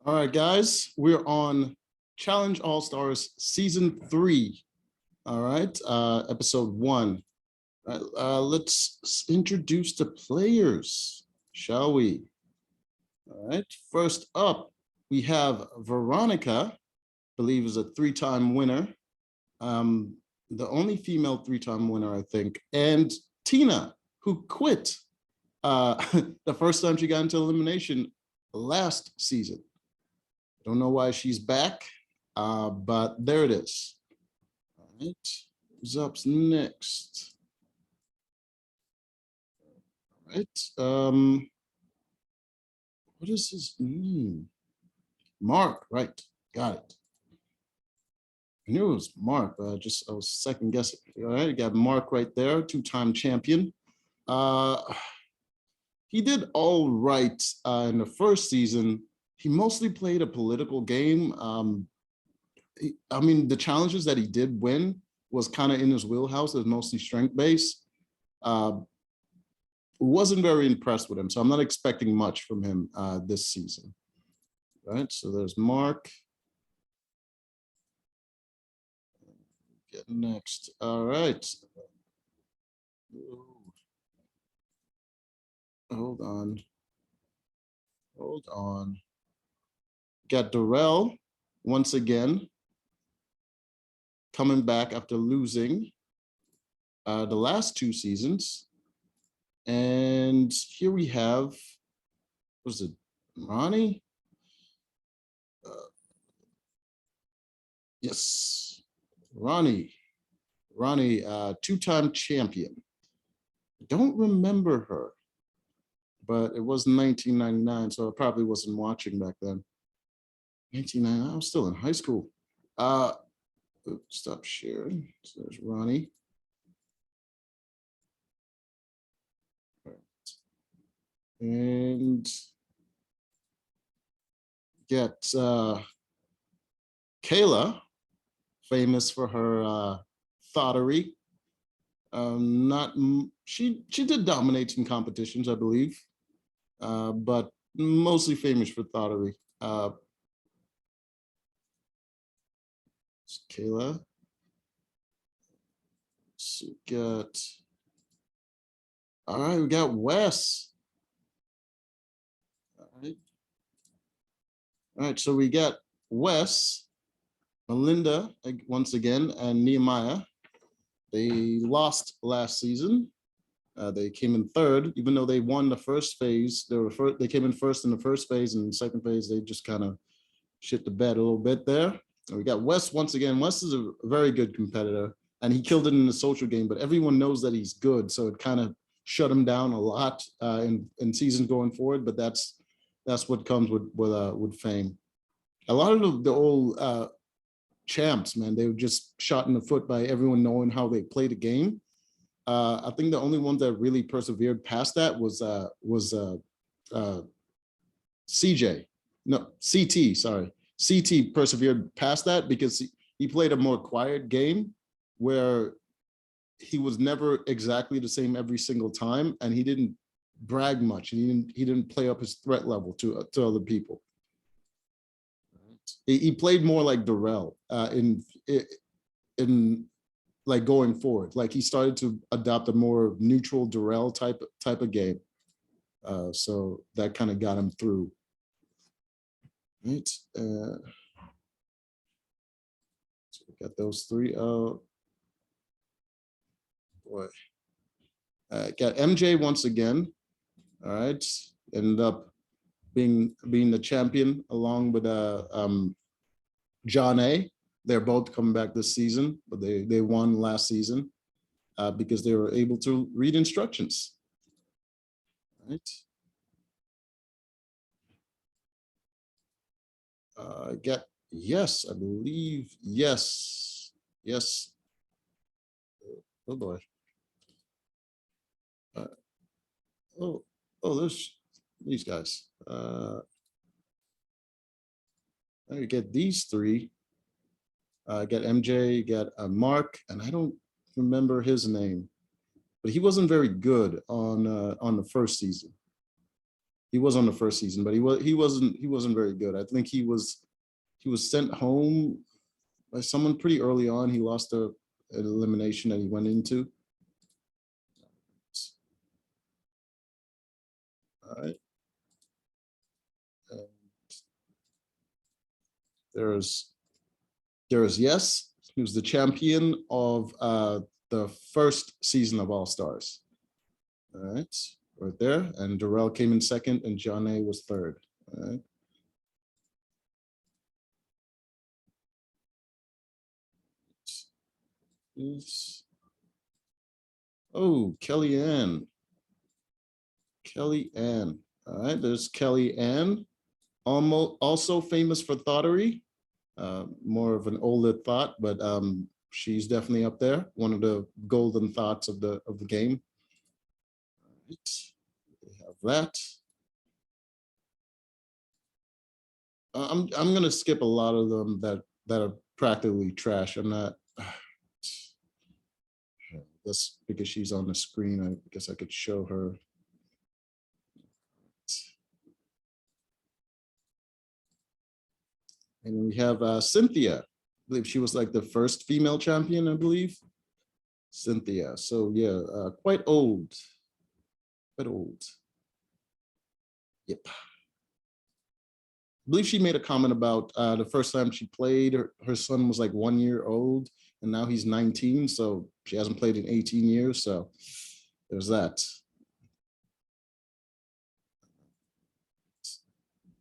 All right, guys, we're on Challenge All-Stars Season 3. All right, episode 1. Let's introduce the players, shall we? All right, first up, we have Veronica, I believe is a 3-time winner. The only female 3-time winner, I think, and Tina, who quit the first time she got into elimination last season. I don't know why she's back, but there it is. All right, who's up next? All right, what is his name? Mark, right, got it. I knew it was Mark, but I was second guessing. All right, you got Mark right there, 2-time champion. He did all right in the first season. He mostly played a political game. I mean, the challenges that he did win was kind of in his wheelhouse. It was mostly strength-based. Wasn't very impressed with him, so I'm not expecting much from him this season. All right, so there's Mark. Get next. All right. Hold on. Hold on. Got Darrell once again, coming back after losing the last 2 seasons. And here we have, what was it, Ronnie? Yes, Ronnie, 2-time champion. Don't remember her, but it was 1999, so I probably wasn't watching back then. 1999, I was still in high school. Stop sharing. So there's Ronnie. And get Kayla, famous for her thottery. She did dominate some competitions, I believe, but mostly famous for thottery. Kayla. So all right, we got Wes. All right, so we got Wes, Melinda once again, and Nehemiah. They lost last season. They came in 3rd, even though they won the first phase. They came in 1st in the first phase, and in the second phase, they just kind of shit the bed a little bit there. And we got Wes once again. Wes is a very good competitor, and he killed it in the social game, but everyone knows that he's good, so it kind of shut him down a lot in seasons going forward, but that's what comes with fame. A lot of the old champs, man, they were just shot in the foot by everyone knowing how they play the game. I think the only one that really persevered past that was CJ. No, CT, sorry. CT persevered past that because he played a more quiet game where he was never exactly the same every single time, and he didn't brag much. He didn't play up his threat level to other people. He played more like Darrell in like going forward. Like he started to adopt a more neutral Darrell type of game. So that kind of got him through. Right. So we got those 3. Boy. Got MJ once again. All right. Ended up being the champion along with John A. They're both coming back this season, but they won last season because they were able to read instructions. All right. Get yes, I believe yes. Oh boy. Oh, there's these guys. You get these 3. Got MJ, got Mark, and I don't remember his name, but he wasn't very good on the first season. He was on the first season, but he wasn't very good. I think he was sent home by someone pretty early on. He lost an elimination that he went into. All right. And there's Yes, who's the champion of the first season of Allstars. All right, right there. And Darrell came in second, and John A was third. All right. Oh, Kellyanne. Kellyanne. All right, there's Kellyanne. Also famous for thoughtery. More of an older thought, but she's definitely up there. One of the golden thoughts of the game. Right. We have that. I'm gonna skip a lot of them that are practically trash. I'm not. That's because she's on the screen. I guess I could show her. And we have Cynthia. I believe she was like the first female champion, I believe. Cynthia. So yeah, quite old. Quite old. Yep. I believe she made a comment about the first time she played, her son was like 1 year old, and now he's 19. So she hasn't played in 18 years. So there's that.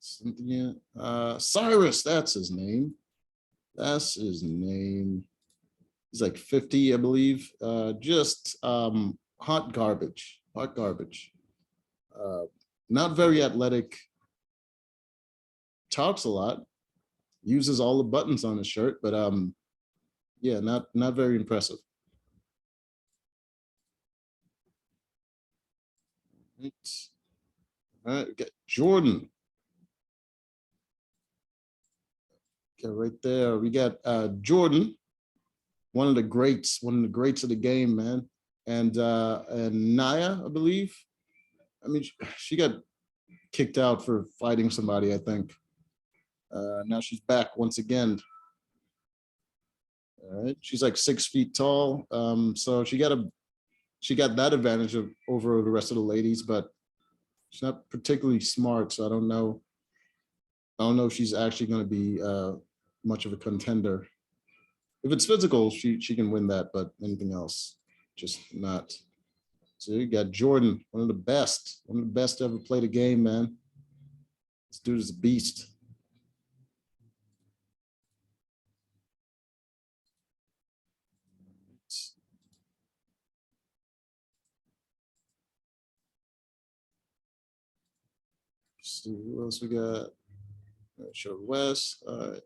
Cynthia, Cyrus, that's his name. That's his name. He's like 50, I believe. Just hot garbage. Hot garbage. Not very athletic. Talks a lot. Uses all the buttons on his shirt, but yeah, not very impressive. Right. All right, we got Jordan. Okay, right there. We got Jordan, one of the greats of the game, man. And Naya, I believe. I mean, she got kicked out for fighting somebody, I think. Now she's back once again. All right, she's like 6 feet tall. So she got that advantage over the rest of the ladies, but she's not particularly smart. So I don't know if she's actually going to be much of a contender. If it's physical, she can win that, but anything else, just not. So you got Jordan, one of the best to ever play the game, man. This dude is a beast. Let's see who else we got. Show West. All right.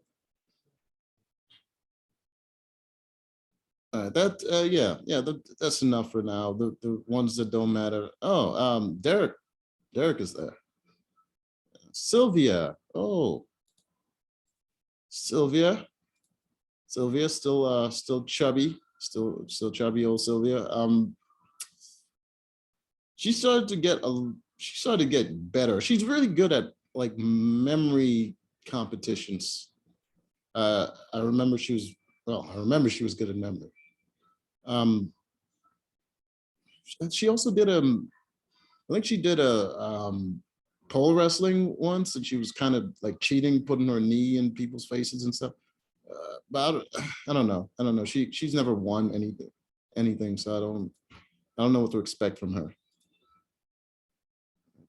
All right, that's enough for now. The ones that don't matter. Oh, Derek is there. Sylvia. Oh, Sylvia still chubby, still chubby old Sylvia. She started to get better. She's really good at like memory competitions. I remember she was good at memory. She also did I think she did a pole wrestling once, and she was kind of like cheating, putting her knee in people's faces and stuff. But I don't know. She's never won anything, so I don't know what to expect from her.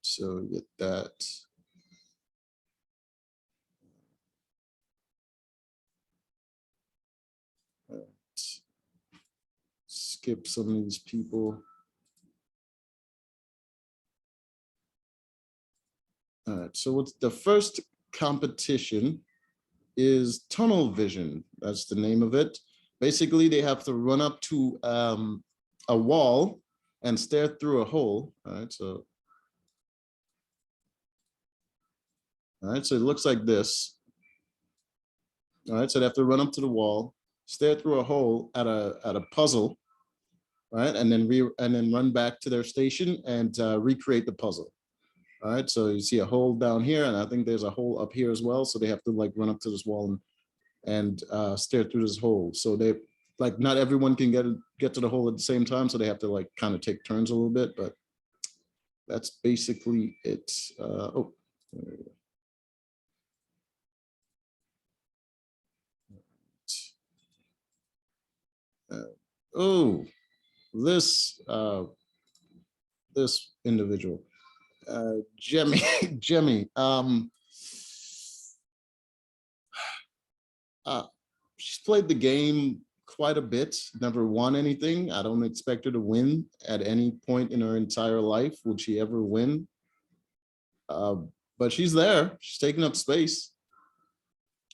So get that. Skip some of these people. All right, so what's the first competition is tunnel vision. That's the name of it. Basically, they have to run up to a wall and stare through a hole. All right, so it looks like this. All right, so they have to run up to the wall, stare through a hole at a puzzle, right, and then run back to their station and recreate the puzzle. All right, so you see a hole down here, and I think there's a hole up here as well. So they have to like run up to this wall and stare through this hole. So they like not everyone can get to the hole at the same time, so they have to like kind of take turns a little bit. But that's basically it. Oh, there we go. Oh, this this individual, Jemmy, Jemmy. She's played the game quite a bit, never won anything. I don't expect her to win at any point in her entire life. Would she ever win? But she's there. She's taking up space.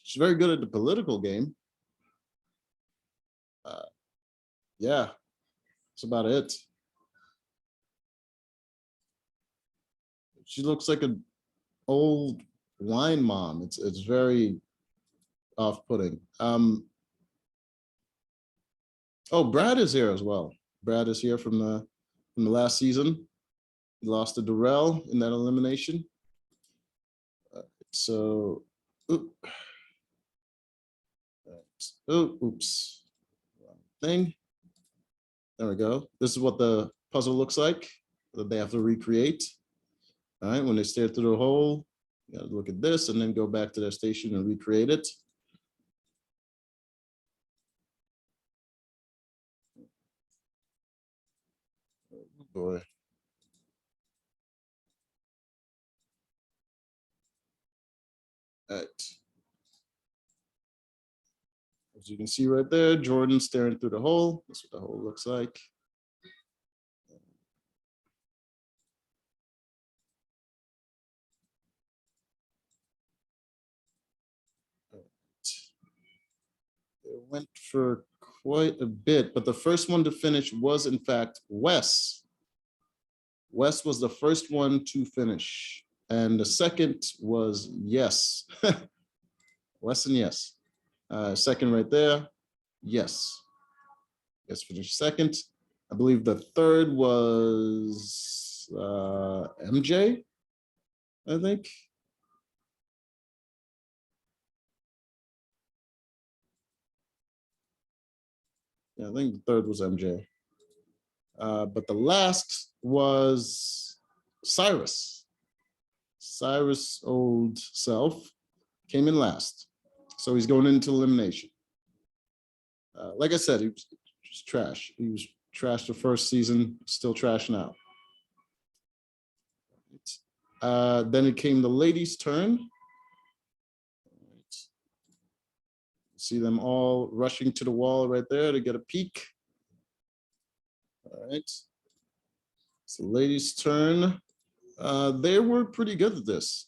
She's very good at the political game. Yeah, that's about it. She looks like an old wine mom. It's very off-putting. Oh, Brad is here as well. Brad is here from the last season. He lost to Darrell in that elimination. So, oops, wrong thing. There we go. This is what the puzzle looks like that they have to recreate. All right, when they stare through the hole, you gotta look at this and then go back to their station and recreate it. Oh boy. All right. As you can see right there, Jordan staring through the hole. That's what the hole looks like. It went for quite a bit, but the first one to finish was in fact Wes. Wes was the first one to finish. And the second was Yes. Wes and Yes. Second right there, Yes. Yes finished second. I believe the third was MJ, I think. Yeah, I think the third was MJ. But the last was Cyrus. Cyrus' old self came in last. So he's going into elimination. Like I said, he was trash. He was trash the first season, still trash now. Then it came the ladies' turn. See them all rushing to the wall right there to get a peek. All right. It's the ladies' turn. They were pretty good at this.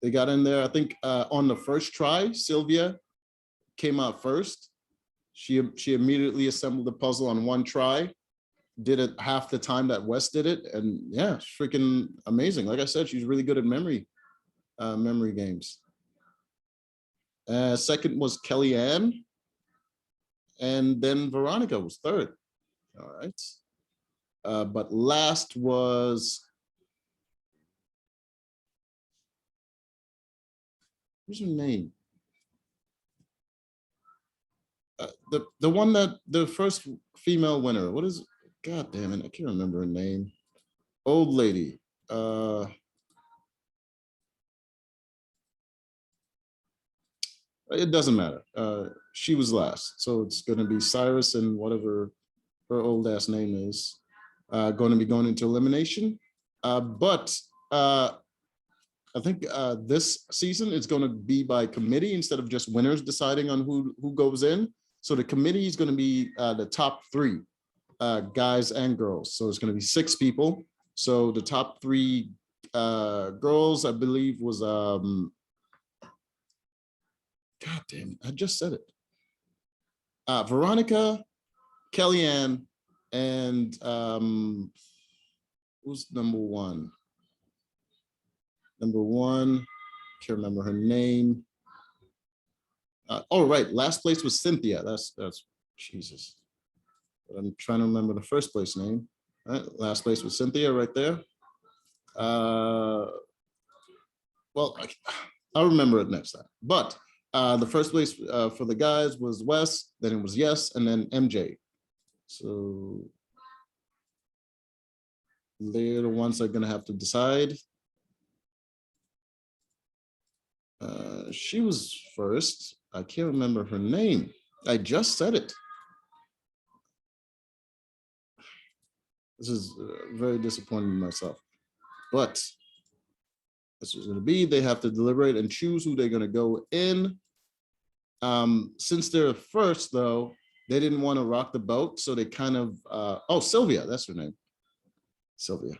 They got in there, I think on the first try, Sylvia came out first. She immediately assembled the puzzle on one try, did it half the time that Wes did it. And yeah, it's freaking amazing. Like I said, she's really good at memory games. Second was Kellyanne. And then Veronica was third. All right. But last was, what's her name? The one that the first female winner. What is? God damn it! I can't remember her name. Old lady. It doesn't matter. She was last, so it's going to be Cyrus and whatever her old ass name is. Going to be going into elimination. But I think this season it's going to be by committee instead of just winners deciding on who goes in. So the committee is going to be the top three, guys and girls. So it's going to be 6 people. So the top 3 girls, I believe, was God damn it, I just said it. Veronica, Kellyanne, and who's number 1? Number 1, can't remember her name. Oh, right, last place was Cynthia. That's Jesus. But I'm trying to remember the first place name. All right, last place was Cynthia right there. Well, I'll remember it next time. But the first place for the guys was Wes, then it was Yes, and then MJ. So they're the ones that are gonna have to decide. She was first. I can't remember her name. I just said it. This is very disappointing in myself. But this is going to be, they have to deliberate and choose who they're going to go in. Since they're first, though, they didn't want to rock the boat. So they kind of, oh, Sylvia, that's her name. Sylvia.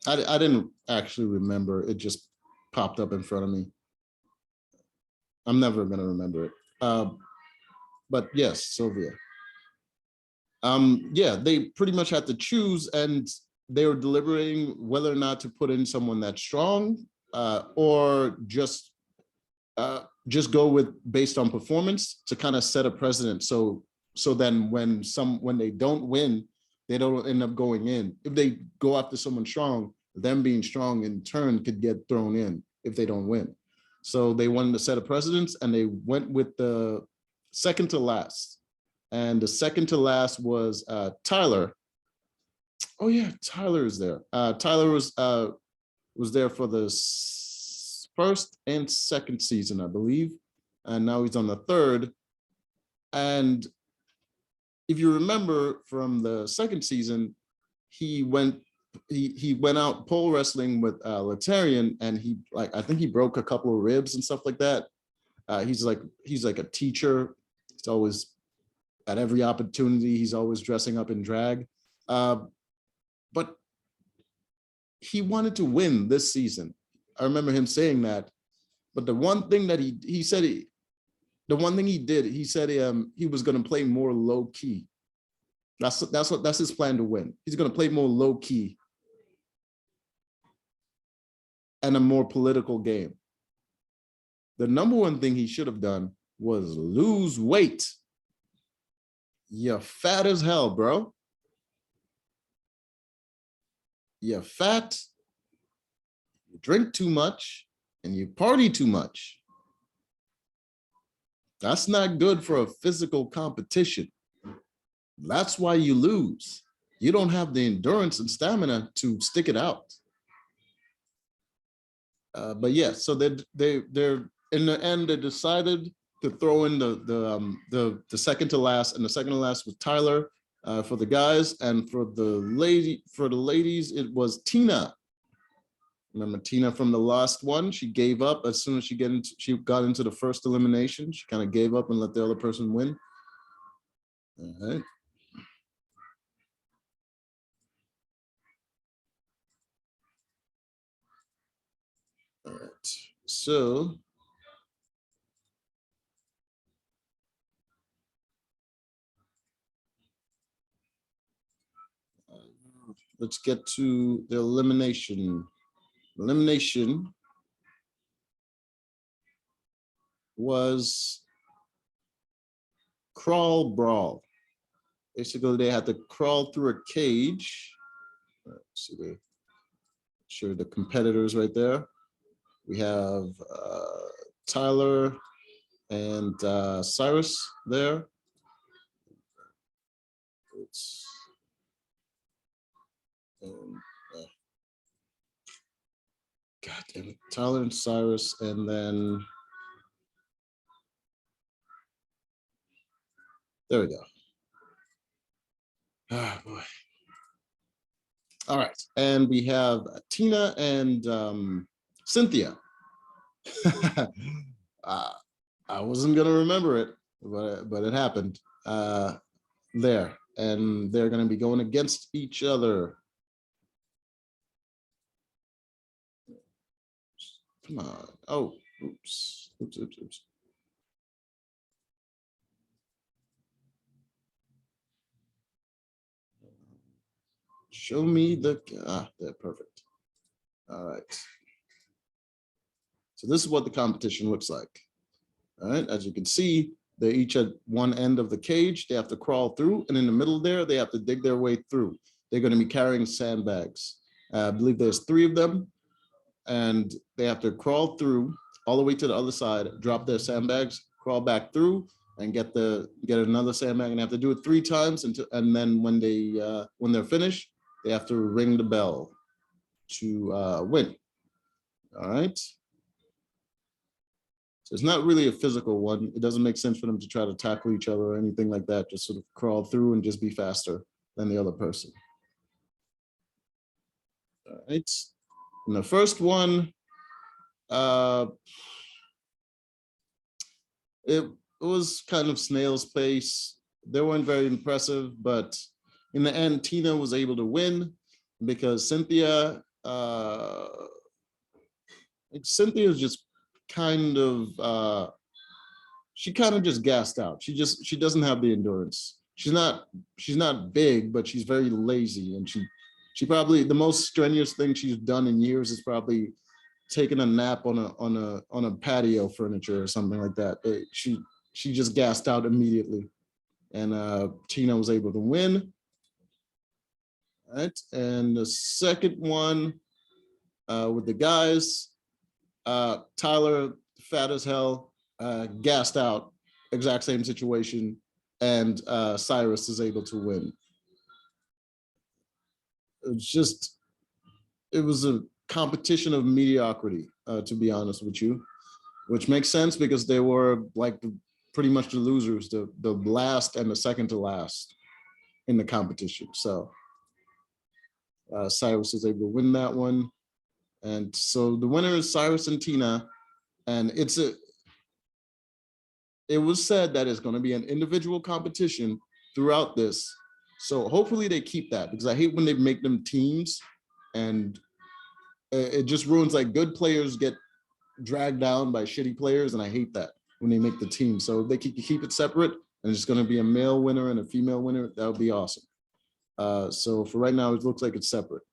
I didn't actually remember. It just popped up in front of me. I'm never going to remember it. But yes, Sylvia. Yeah, they pretty much had to choose, and they were deliberating whether or not to put in someone that's strong, or just go with based on performance to kind of set a precedent. So then when they don't win, they don't end up going in. If they go after someone strong, them being strong in turn could get thrown in if they don't win. So they wanted to set a precedence, and they went with the second to last. And the second to last was Tyler. Oh yeah, Tyler is there. Tyler was there for the first and second season, I believe, and now he's on the third. And if you remember from the second season, he went out pole wrestling with Latarian, and I think he broke a couple of ribs and stuff like that. He's like a teacher. He's always, at every opportunity, he's always dressing up in drag. But he wanted to win this season. I remember him saying that. But the one thing that he said, the one thing he did, he said he was going to play more low key. That's his plan to win. He's going to play more low key and a more political game. The number one thing he should have done was lose weight. You're fat as hell, bro. You're fat, you drink too much, and you party too much. That's not good for a physical competition. That's why you lose. You don't have the endurance and stamina to stick it out. But yeah, so they're in the end, they decided to throw in the second to last, and the second to last was Tyler for the guys, and for the ladies, it was Tina. Remember Tina from the last one? She gave up as soon as she got into the first elimination. She kind of gave up and let the other person win. All right. All right. So let's get to the elimination. Elimination was crawl brawl. Basically, they had to crawl through a cage. So they show the competitors right there. We have Tyler and Cyrus there. God damn it, Tyler and Cyrus, and then there we go. Ah, boy. All right, and we have Tina and Cynthia. I wasn't gonna remember it, but it happened there, and they're gonna be going against each other. Come on. Oh, oops. Show me they're perfect. All right. So this is what the competition looks like. All right, as you can see, they're each at one end of the cage. They have to crawl through, and in the middle there, they have to dig their way through. They're going to be carrying sandbags. I believe there's 3 of them, and they have to crawl through all the way to the other side, drop their sandbags, crawl back through, and get another sandbag, and they have to do it 3 times and then when they're finished, they have to ring the bell to win. All right. So it's not really a physical one. It doesn't make sense for them to try to tackle each other or anything like that. Just sort of crawl through and just be faster than the other person. All right. And the first one, it was kind of snail's pace. They weren't very impressive, but in the end, Tina was able to win because Cynthia is just kind of she kind of just gassed out. She doesn't have the endurance. She's not big, but she's very lazy, and she probably, the most strenuous thing she's done in years is probably taking a nap on a patio furniture or something like that. She just gassed out immediately, and Tina was able to win. All right, and the second one with the guys, Tyler, fat as hell, gassed out, exact same situation, and Cyrus is able to win. It was a competition of mediocrity, to be honest with you, which makes sense because they were like pretty much the losers, the last and the second to last in the competition. So Cyrus is able to win that one. And so the winner is Cyrus and Tina. And it was said that it's going to be an individual competition throughout this. So hopefully they keep that, because I hate when they make them teams and it just ruins, like, good players get dragged down by shitty players, and I hate that when they make the team. So if they keep it separate and it's going to be a male winner and a female winner, that would be awesome. So for right now, it looks like it's separate.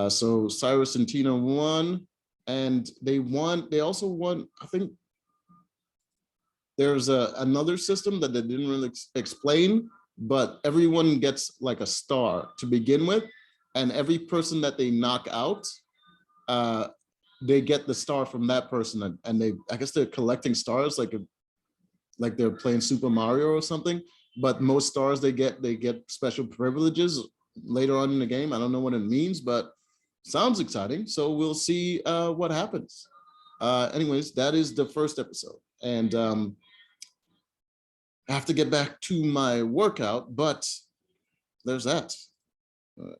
So Cyrus and Tina won, and they also won, I think there's another system that they didn't really explain, but everyone gets like a star to begin with, and every person that they knock out, they get the star from that person, and I guess they're collecting stars like they're playing Super Mario or something. But most stars they get special privileges later on in the game. I don't know what it means, but sounds exciting. So we'll see what happens. Anyways, that is the first episode, and I have to get back to my workout, but there's that. All right.